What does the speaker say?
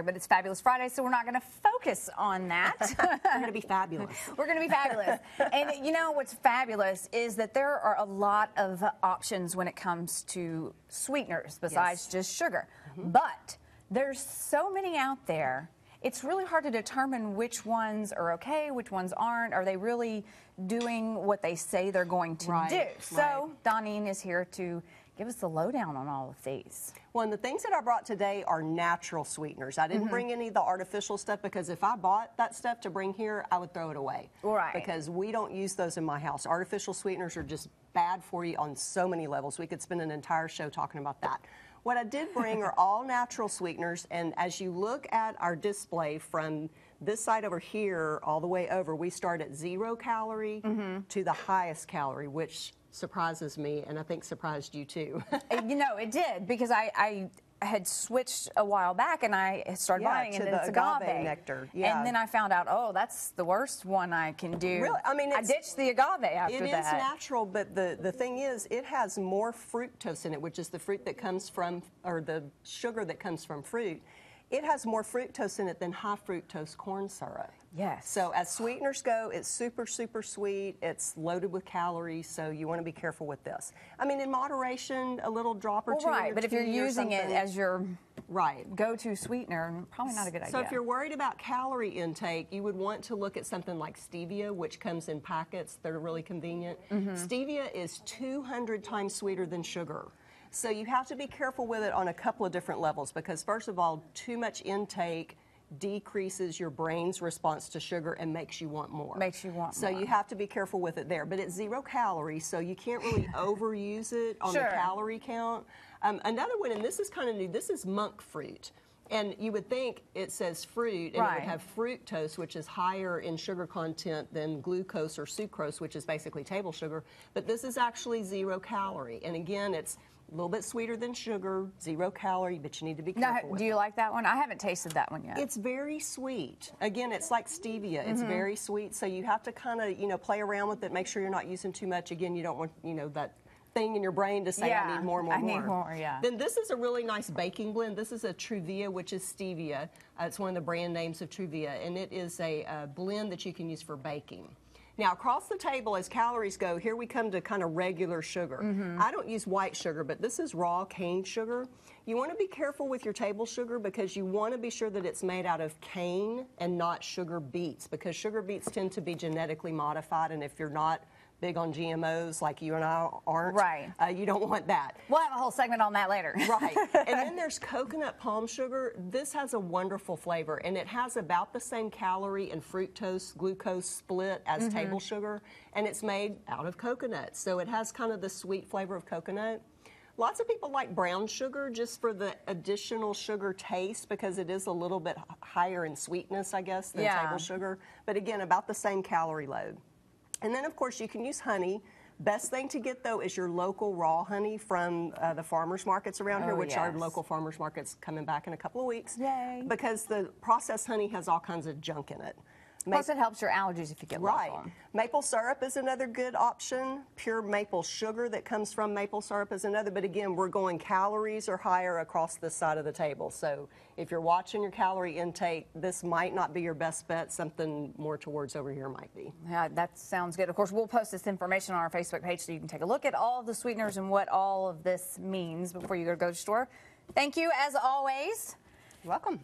But it's Fabulous Friday, so we're not going to focus on that. We're going to be fabulous. We're going to be fabulous. And you know what's fabulous is that there are a lot of options when it comes to sweeteners besides just sugar. But there's so many out there. It's really hard to determine which ones are okay, which ones aren't. Are they really doing what they say they're going to do? So Doneane is here to give us the lowdown on all of these. Well, and the things that I brought today are natural sweeteners. I didn't bring any of the artificial stuff because if I bought that stuff to bring here, I would throw it away. Right. Because we don't use those in my house. Artificial sweeteners are just bad for you on so many levels. We could spend an entire show talking about that. What I did bring are all natural sweeteners, and as you look at our display from this side over here all the way over, we start at 0 calorie to the highest calorie, which surprises me, and I think surprised you too. You know, it did, because I had switched a while back and I started buying it, and it's agave nectar. And then I found out, oh, that's the worst one I can do. Really? I mean, I ditched the agave after that. It is natural, but the thing is, it has more fructose in it, which is the fruit that comes from, or the sugar that comes from fruit. It has more fructose in it than high fructose corn syrup. Yes. So as sweeteners go, it's super, super sweet. It's loaded with calories, so you want to be careful with this. I mean, in moderation, a little drop or two. Right, but if you're using it as your go-to sweetener, probably not a good idea. So if you're worried about calorie intake, you would want to look at something like stevia, which comes in packets that are really convenient. Stevia is 200 times sweeter than sugar. So you have to be careful with it on a couple of different levels, because first of all, too much intake decreases your brain's response to sugar and makes you want more. Makes you want more. So you have to be careful with it there. But it's 0 calories, so you can't really overuse it on the calorie count. Another one, and this is kind of new, this is monk fruit. And you would think it says fruit, and it would have fructose, which is higher in sugar content than glucose or sucrose, which is basically table sugar. But this is actually 0 calorie. And again, it's a little bit sweeter than sugar, 0 calorie, but you need to be careful with do you like that one? I haven't tasted that one yet. It's very sweet. Again, it's like stevia. It's very sweet, so you have to kind of, play around with it, make sure you're not using too much. Again, you don't want, that thing in your brain to say, I need more, more, more. I need more, Then this is a really nice baking blend. This is a Truvia, which is stevia. It's one of the brand names of Truvia, and it is a blend that you can use for baking. Now, across the table, as calories go, here we come to kind of regular sugar. I don't use white sugar, but this is raw cane sugar. You want to be careful with your table sugar, because you want to be sure that it's made out of cane and not sugar beets, because sugar beets tend to be genetically modified, and if you're not big on GMOs like you and I aren't, you don't want that. We'll have a whole segment on that later. And then there's coconut palm sugar. This has a wonderful flavor, and it has about the same calorie and fructose glucose split as table sugar, and it's made out of coconut, so it has kind of the sweet flavor of coconut. Lots of people like brown sugar just for the additional sugar taste, because it is a little bit higher in sweetness, I guess, than table sugar, but again, about the same calorie load. And then, of course, you can use honey. Best thing to get, though, is your local raw honey from the farmers markets around here, which our local farmers market's coming back in a couple of weeks. Yay. Because the processed honey has all kinds of junk in it. Plus, it helps your allergies if you get lost on. Maple syrup is another good option. Pure maple sugar that comes from maple syrup is another. But again, we're going calories or higher across this side of the table. So if you're watching your calorie intake, this might not be your best bet. Something more towards over here might be. Yeah, that sounds good. Of course, we'll post this information on our Facebook page so you can take a look at all of the sweeteners and what all of this means before you go to the store. Thank you, as always. You're welcome.